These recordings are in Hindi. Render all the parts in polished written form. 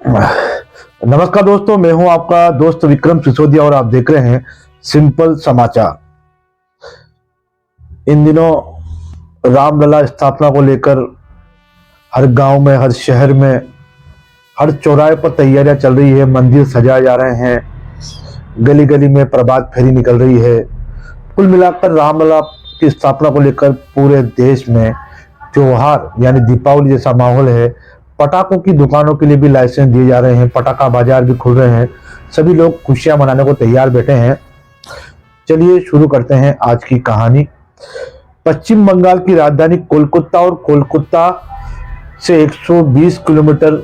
नमस्कार दोस्तों, मैं हूं आपका दोस्त विक्रम सिसोदिया और आप देख रहे हैं सिंपल समाचार। इन दिनों रामलला स्थापना को लेकर हर गांव में, हर शहर में, हर चौराहे पर तैयारियां चल रही है। मंदिर सजाए जा रहे हैं, गली गली में प्रभात फेरी निकल रही है। कुल मिलाकर रामलला की स्थापना को लेकर पूरे देश में त्योहार यानी दीपावली जैसा माहौल है। पटाखों की दुकानों के लिए भी लाइसेंस दिए जा रहे हैं, पटाखा बाजार भी खुल रहे हैं, सभी लोग खुशियां मनाने को तैयार बैठे हैं। चलिए शुरू करते हैं आज की कहानी। पश्चिम बंगाल की राजधानी कोलकाता और कोलकाता से 120 किलोमीटर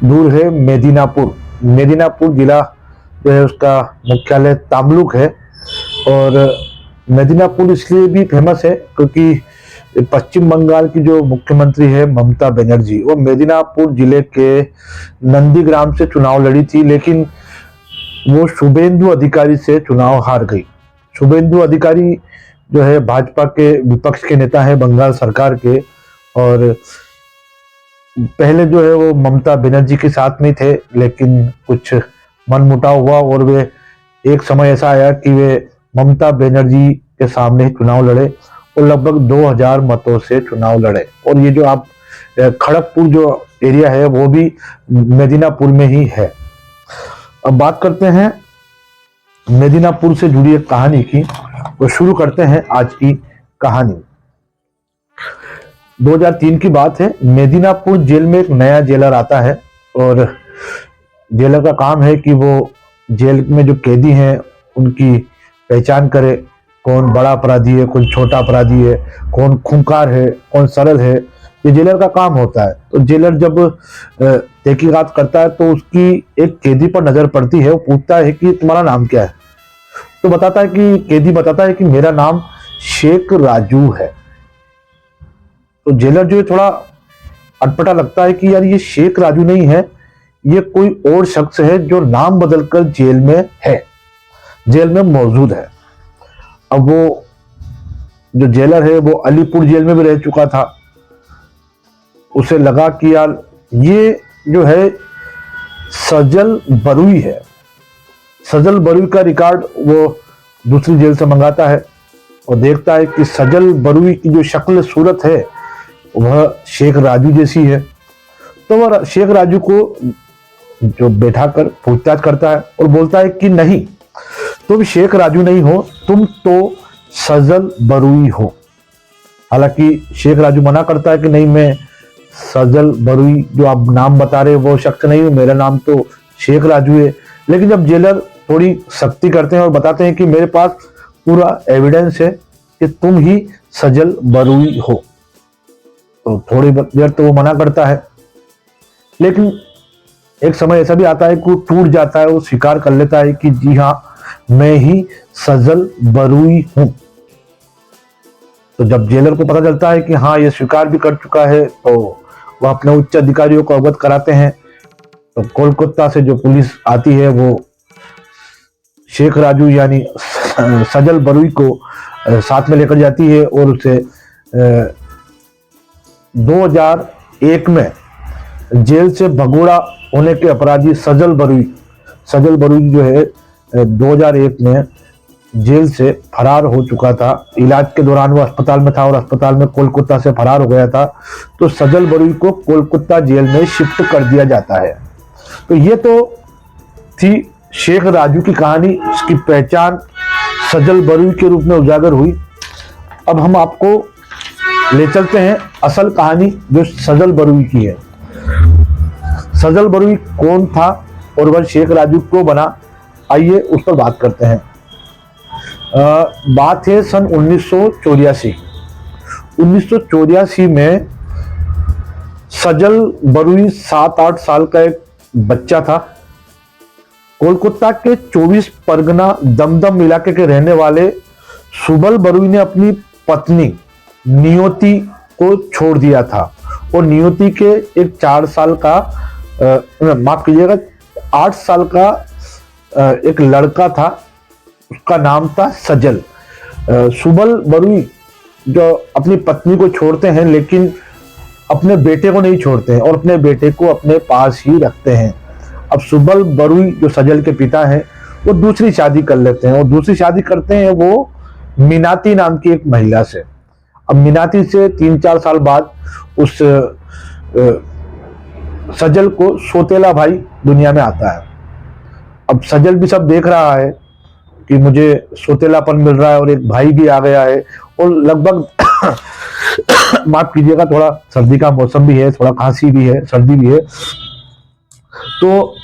दूर है मेदिनीपुर। मेदिनीपुर जिला जो है उसका मुख्यालय तमलुक है। और मेदिनीपुर इसलिए भी फेमस है क्योंकि पश्चिम बंगाल की जो मुख्यमंत्री है ममता बनर्जी, वो मेदिनीपुर जिले के नंदीग्राम से चुनाव लड़ी थी, लेकिन वो शुभेंदु अधिकारी से चुनाव हार गई। शुभेंदु अधिकारी जो है भाजपा के विपक्ष के नेता है बंगाल सरकार के, और पहले जो है वो ममता बनर्जी के साथ में थे, लेकिन कुछ मनमुटाव हुआ और वे एक समय ऐसा आया कि वे ममता बनर्जी के सामने चुनाव लड़े और लगभग 2000 मतों से चुनाव लड़े। और ये जो आप खड़गपुर जो एरिया है वो भी मेदिनीपुर में ही है। अब बात करते हैं मेदिनीपुर से जुड़ी एक कहानी की, तो शुरू करते हैं आज की कहानी। 2003 की बात है। मेदिनीपुर जेल में एक नया जेलर आता है और जेलर का काम है कि वो जेल में जो कैदी हैं उनकी पहचान करे, कौन बड़ा अपराधी है, कौन छोटा अपराधी है, कौन खूंखार है, कौन सरल है। ये जेलर का काम होता है। तो जेलर जब तहकीकात करता है तो उसकी एक कैदी पर नजर पड़ती है। वो पूछता है कि तुम्हारा नाम क्या है, तो बताता है कि कैदी बताता है कि मेरा नाम शेख राजू है। तो जेलर जो है थोड़ा अटपटा लगता है कि यार ये शेख राजू नहीं है, ये कोई और शख्स है जो नाम बदलकर जेल में है, जेल में मौजूद है। अब वो जो जेलर है वो अलीपुर जेल में भी रह चुका था। उसे लगा कि यार ये जो है सजल बरुई है। सजल बरुई का रिकॉर्ड वो दूसरी जेल से मंगाता है और देखता है कि सजल बरुई की जो शक्ल सूरत है वह शेख राजू जैसी है। तो वह शेख राजू को जो बैठाकर पूछताछ करता है और बोलता है कि नहीं, तुम शेख राजू नहीं हो, तुम तो सजल बरुई हो। हालांकि शेख राजू मना करता है कि नहीं, मैं सजल बरुई जो आप नाम बता रहे वो शख्स नहीं हूं, मेरा नाम तो शेख राजू है। लेकिन जब जेलर थोड़ी सख्ती करते हैं और बताते हैं कि मेरे पास पूरा एविडेंस है कि तुम ही सजल बरुई हो, तो थोड़ी देर तो वो मना करता है। लेकिन एक समय ऐसा भी आता है कि वो टूट जाता है, वो स्वीकार कर लेता है कि जी हाँ, मैं ही सजल बरुई हूं। तो जब जेलर को पता चलता है कि हाँ ये स्वीकार भी कर चुका है, तो वह अपने उच्च अधिकारियों को अवगत कराते हैं। तो कोलकाता से जो पुलिस आती है वो शेख राजू यानी सजल बरुई को साथ में लेकर जाती है और उसे 2001 में जेल से भगोड़ा होने के अपराधी सजल बरुई जो है 2001 में जेल से फरार हो चुका था। इलाज के दौरान वो अस्पताल में था और अस्पताल में कोलकाता से फरार हो गया था। तो सजल बरुई को कोलकाता जेल में शिफ्ट कर दिया जाता है। तो ये तो थी शेख राजू की कहानी, इसकी पहचान सजल बरुई के रूप में उजागर हुई। अब हम आपको ले चलते हैं असल कहानी जो सजल बरुई की है। सजल बरुई कौन था और वह शेख राजू क्यों बना, आइए उस पर बात करते हैं। बात है सन 1984। 1984 में सजल बरुई 7-8 साल का एक बच्चा था। कोलकाता के 24 परगना दमदम इलाके के रहने वाले सुबल बरुई ने अपनी पत्नी नियति को छोड़ दिया था और नियति के एक 4 साल का माफ कीजिएगा 8 साल का एक लड़का था, उसका नाम था सजल। सुबल बरुई जो अपनी पत्नी को छोड़ते हैं लेकिन अपने बेटे को नहीं छोड़ते हैं और अपने बेटे को अपने पास ही रखते हैं। अब सुबल बरुई जो सजल के पिता हैं वो दूसरी शादी कर लेते हैं, और दूसरी शादी करते हैं वो मीनाती नाम की एक महिला से। अब मीनाती से 3-4 साल बाद उस सजल को सौतेला भाई दुनिया में आता है। अब सजल भी सब देख रहा है कि मुझे सौतेलापन मिल रहा है और एक भाई भी आ गया है, और लगभग माफ कीजिएगा, थोड़ा सर्दी का मौसम भी है, थोड़ा खांसी भी है, सर्दी भी है। तो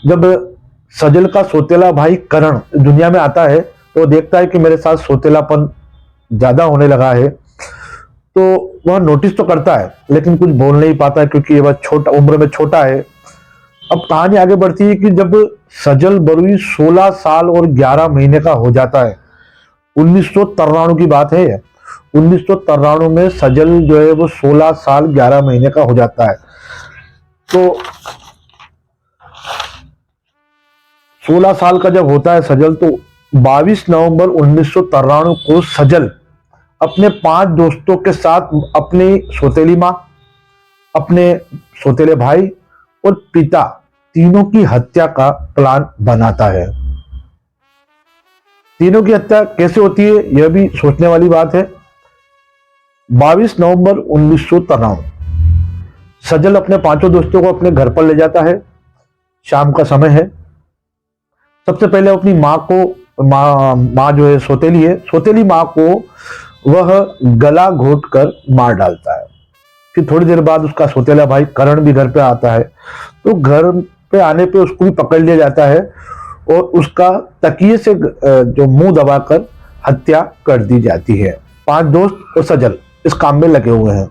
जब सजल का सौतेला भाई करण दुनिया में आता है तो देखता है कि मेरे साथ सौतेलापन ज्यादा होने लगा है, तो वह नोटिस तो करता है लेकिन कुछ बोल नहीं पाता है क्योंकि वह छोटा उम्र में छोटा है। अब कहानी आगे बढ़ती है कि जब सजल बरुई 16 साल और 11 महीने का हो जाता है, 1993 की बात है, 1993 में सजल जो है वो 16 साल 11 महीने का हो जाता है। तो 16 साल का जब होता है सजल, तो 22 नवंबर 1993 को सजल अपने 5 दोस्तों के साथ अपनी सौतेली माँ, अपने सौतेले भाई और पिता तीनों की हत्या का प्लान बनाता है। तीनों की हत्या कैसे होती है यह भी सोचने वाली बात है। 22 नवंबर 1993 सजल अपने 5 दोस्तों को अपने घर पर ले जाता है। शाम का समय है। सबसे पहले अपनी माँ को, माँ जो है सौतेली माँ को वह गला घोट कर मार डालता है। फिर थोड़ी देर बाद उसका सौतेला भाई करण भी घर पे आता है, तो घर पे आने पे उसको भी पकड़ लिया जाता है और उसका तकिए से जो मुंह दबाकर हत्या कर दी जाती है। 5 दोस्त और सजल इस काम में लगे हुए हैं।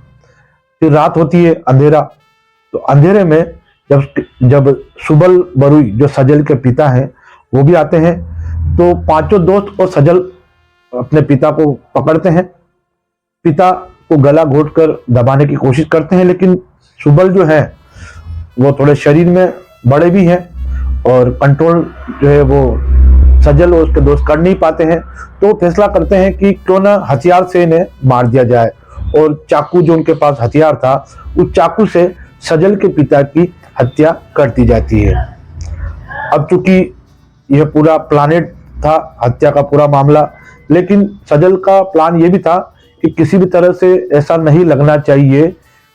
फिर रात होती है, अंधेरा। तो अंधेरे में जब सुबल बरुई जो सजल के पिता हैं वो भी आते हैं, तो 5 दोस्त और सजल अपने पिता को पकड़ते हैं। पिता को गला घोटकर दबाने की कोशिश करते हैं, लेकिन सुबल जो है वो थोड़े शरीर में बड़े भी हैं और कंट्रोल जो है वो सजल और उसके दोस्त कर नहीं पाते हैं। तो फैसला करते हैं कि क्यों ना हथियार से इन्हें मार दिया जाए, और चाकू जो उनके पास हथियार था उस चाकू से सजल के पिता की हत्या कर दी जाती है। अब चूंकि यह पूरा प्लानेट था, हत्या का पूरा मामला, लेकिन सजल का प्लान यह भी था कि किसी भी तरह से ऐसा नहीं लगना चाहिए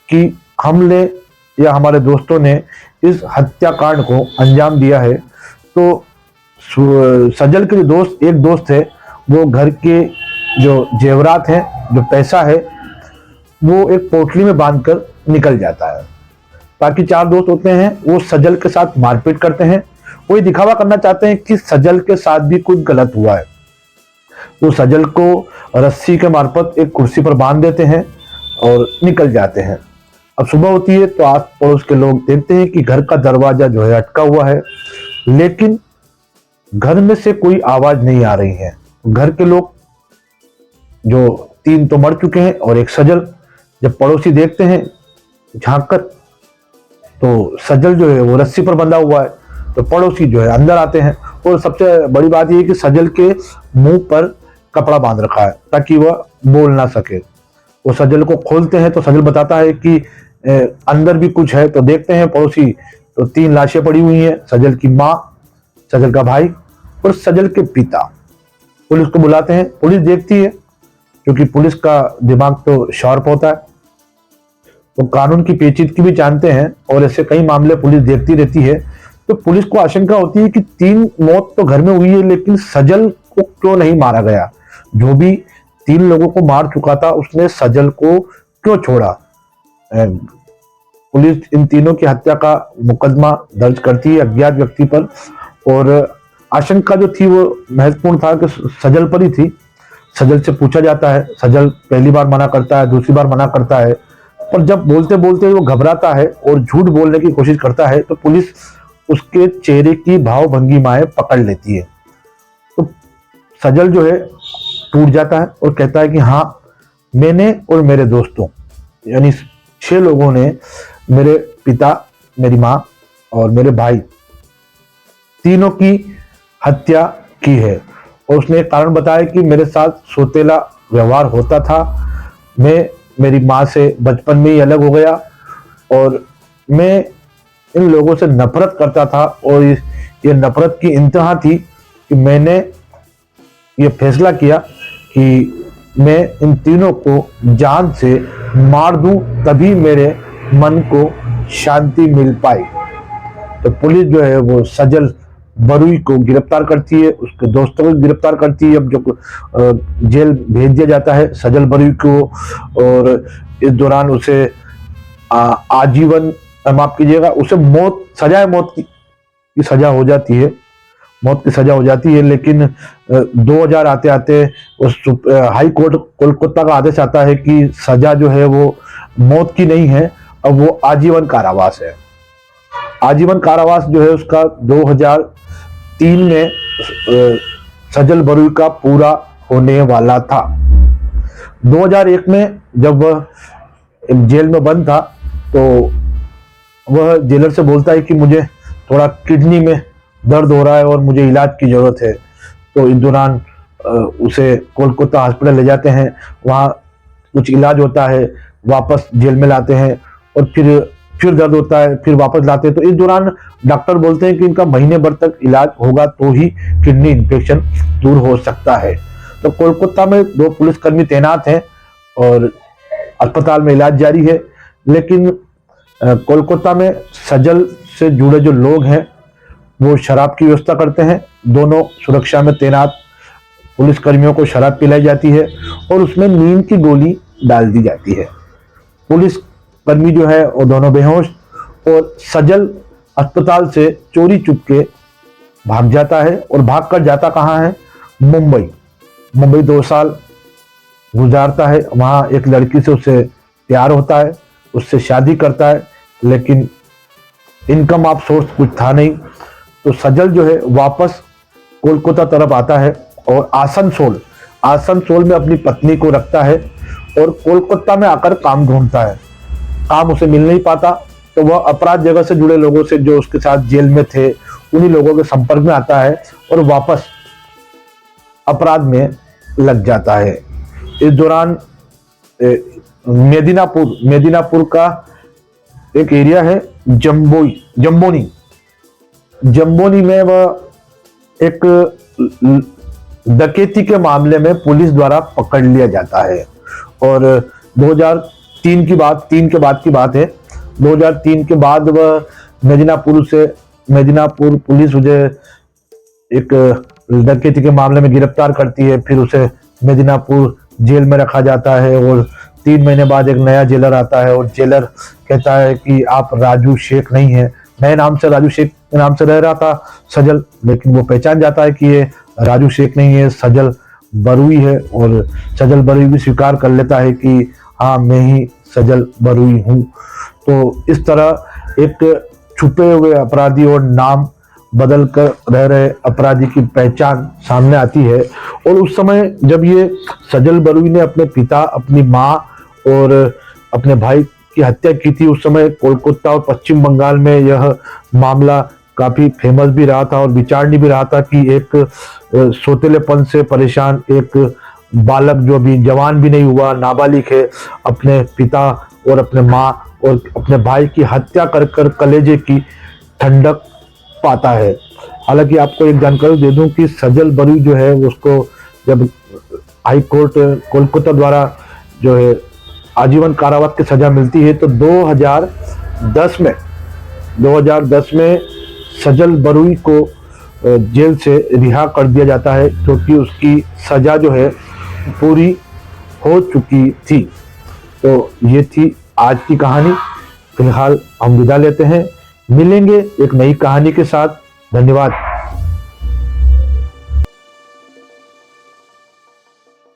कि हमने या हमारे दोस्तों ने इस हत्याकांड को अंजाम दिया है। तो सजल के जो एक दोस्त है वो घर के जो जेवरात हैं, जो पैसा है, वो एक पोटली में बांधकर निकल जाता है। बाकी 4 दोस्त होते हैं वो सजल के साथ मारपीट करते हैं। वो दिखावा करना चाहते हैं कि सजल के साथ भी कुछ गलत हुआ है। वो सजल को रस्सी के मार्फत एक कुर्सी पर बांध देते हैं और निकल जाते हैं। अब सुबह होती है तो आस पड़ोस के लोग देखते हैं कि घर का दरवाजा जो है अटका हुआ है, लेकिन घर में से कोई आवाज नहीं आ रही है। घर के लोग जो 3 तो मर चुके हैं और एक सजल, जब पड़ोसी देखते हैं झांक कर, तो सजल जो है वो रस्सी पर बंधा हुआ है। तो पड़ोसी जो है अंदर आते हैं, और सबसे बड़ी बात यह है कि सजल के मुंह पर कपड़ा बांध रखा है ताकि वह बोल ना सके। वो सजल को खोलते हैं तो सजल बताता है कि अंदर भी कुछ है। तो देखते हैं पड़ोसी, तो 3 लाशें पड़ी हुई हैं, सजल की माँ, सजल का भाई और सजल के पिता। पुलिस को बुलाते हैं। पुलिस देखती है, क्योंकि पुलिस का दिमाग तो शार्प होता है, वो कानून की पेचीदगी भी जानते हैं और ऐसे कई मामले पुलिस देखती रहती है। तो पुलिस को आशंका होती है कि 3 मौत तो घर में हुई है, लेकिन सजल को क्यों नहीं मारा गया? जो भी 3 लोगों को मार चुका था उसने सजल को क्यों छोड़ा? पुलिस इन तीनों की हत्या का मुकदमा दर्ज करती है अज्ञात व्यक्ति पर, और आशंका जो थी वो महत्वपूर्ण था कि सजल पर ही थी। सजल से पूछा जाता है, सजल पहली बार मना करता है, दूसरी बार मना करता है, पर जब बोलते बोलते वो घबराता है और झूठ बोलने की कोशिश करता है तो पुलिस उसके चेहरे की भावभंगिमाएं पकड़ लेती है। तो सजल जो है टूट जाता है और कहता है कि हाँ, मैंने और मेरे दोस्तों यानी 6 लोगों ने मेरे पिता, मेरी माँ और मेरे भाई तीनों की हत्या की है। और उसने एक कारण बताया कि मेरे साथ सौतेला व्यवहार होता था, मैं मेरी माँ से बचपन में ही अलग हो गया और मैं इन लोगों से नफरत करता था और ये नफरत की इंतहा थी कि मैंने ये फैसला किया कि मैं इन तीनों को जान से मार दूं, तभी मेरे मन को शांति मिल पाए। तो पुलिस जो है वो सजल बरुई को गिरफ्तार करती है, उसके दोस्तों को गिरफ्तार करती है। अब जो जेल भेज दिया जाता है सजल बरुई को, और इस दौरान उसे आजीवन, माफ कीजिएगा, उसे मौत की सजा हो जाती है, मौत की सजा हो जाती है। लेकिन 2000 आते आते उस हाई कोर्ट कोलकाता का आदेश आता है कि सजा जो है वो मौत की नहीं है, अब वो आजीवन कारावास है। आजीवन कारावास जो है उसका 2003 में सजल बरुई का पूरा होने वाला था। 2001 में जब वह जेल में बंद था तो वह जेलर से बोलता है कि मुझे थोड़ा किडनी में दर्द हो रहा है और मुझे इलाज की जरूरत है। तो इस दौरान उसे कोलकाता हॉस्पिटल ले जाते हैं, वहाँ कुछ इलाज होता है, वापस जेल में लाते हैं और फिर दर्द होता है, फिर वापस लाते हैं। तो इस दौरान डॉक्टर बोलते हैं कि इनका महीने भर तक इलाज होगा तो ही किडनी इन्फेक्शन दूर हो सकता है। तो कोलकाता में 2 पुलिसकर्मी तैनात हैं और अस्पताल में इलाज जारी है। लेकिन कोलकाता में सजल से जुड़े जो लोग हैं वो शराब की व्यवस्था करते हैं। दोनों सुरक्षा में तैनात पुलिसकर्मियों को शराब पिलाई जाती है और उसमें नींद की गोली डाल दी जाती है। पुलिस कर्मी जो है वो दोनों बेहोश, और सजल अस्पताल से चोरी चुपके भाग जाता है। और भाग कर जाता कहाँ है? मुंबई 2 साल गुजारता है, वहाँ एक लड़की से उसे प्यार होता है, उससे शादी करता है, लेकिन इनकम ऑफ सोर्स कुछ था नहीं। तो सजल जो है वापस कोलकाता तरफ आता है और आसनसोल में अपनी पत्नी को रखता है और कोलकाता में आकर काम ढूंढता है। काम उसे मिल नहीं पाता तो वह अपराध जगत से जुड़े लोगों से, जो उसके साथ जेल में थे, उन्हीं लोगों के संपर्क में आता है और वापस अपराध में लग जाता है। इस दौरान मेदिनापुर का एक एरिया है जम्बोनी में वह एक डकैती के मामले में पुलिस द्वारा पकड़ लिया जाता है। और 2003 की बात की बात है। 2003 के बाद वह मेदिनापुर पुलिस उसे एक डकैती के मामले में गिरफ्तार करती है। फिर उसे मेदिनापुर जेल में रखा जाता है और 3 महीने बाद एक नया जेलर आता है और जेलर कहता है कि आप राजू शेख नहीं है। नए नाम से राजू शेख के नाम से रह रहा था सजल, लेकिन वो पहचान जाता है कि ये राजू शेख नहीं है, सजल बरुई है। और सजल बरुई भी स्वीकार कर लेता है कि हाँ, मैं ही सजल बरुई हूँ। तो इस तरह एक छुपे हुए अपराधी और नाम बदल कर रह रहे अपराधी की पहचान सामने आती है। और उस समय जब ये सजल बरुई ने अपने पिता, अपनी माँ और अपने भाई की हत्या की थी, उस समय कोलकाता और पश्चिम बंगाल में यह मामला काफी फेमस भी रहा था और विचारणीय भी रहा था कि एक सौतेलेपन से परेशान एक बालक, जो अभी जवान भी नहीं हुआ, नाबालिग है, अपने पिता और अपने माँ और अपने भाई की हत्या कर कर कलेजे की ठंडक पाता है। हालांकि आपको एक जानकारी दे दूं कि सजल बरुई जो है उसको जब हाई कोर्ट कोलकाता द्वारा जो है आजीवन कारावास की सजा मिलती है तो 2010 में सजल बरुई को जेल से रिहा कर दिया जाता है, क्योंकि उसकी सजा जो है पूरी हो चुकी थी। तो ये थी आज की कहानी। फिलहाल हम विदा लेते हैं, मिलेंगे एक नई कहानी के साथ। धन्यवाद।